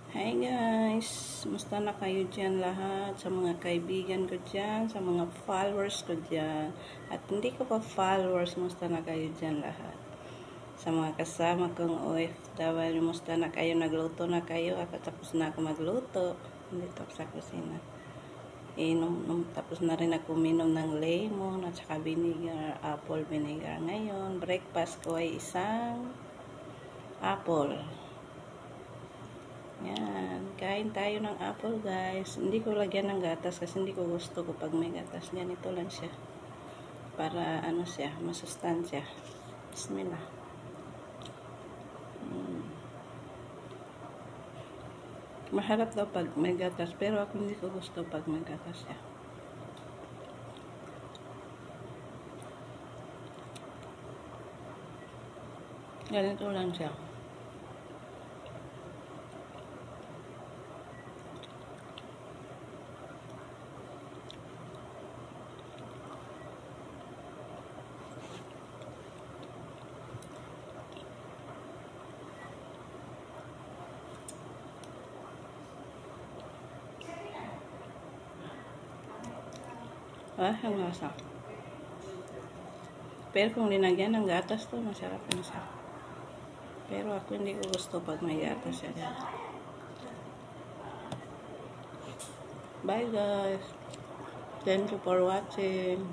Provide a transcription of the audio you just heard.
Hi guys! Musta na kayo dyan lahat? Sa mga kaibigan ko dyan, sa mga followers ko dyan. At hindi ko pa followers, musta na kayo dyan lahat? Sa mga kasama kong OFW, musta na kayo? Nagluto na kayo? Ako tapos na ako magluto. Dito sa kusina. Tapos na rin ako minom ng lemon at saka vinegar, apple vinegar. Ngayon, breakfast ko ay isang apple. Yan, kain tayo ng apple guys. Hindi ko lagyan ng gatas kasi hindi ko gusto ko pag may gatas. Ganito lang siya. Para ano siya, masustansya. Bismillah. Maharap daw pag may gatas, pero ako hindi ko gusto pag may gatas siya. Ganito lang siya. Ang lasa. Pero kung linagyan ng gatas to, masarap na siya. Pero ako hindi ko gusto pag may gatas siya. Bye guys. Thank you for watching.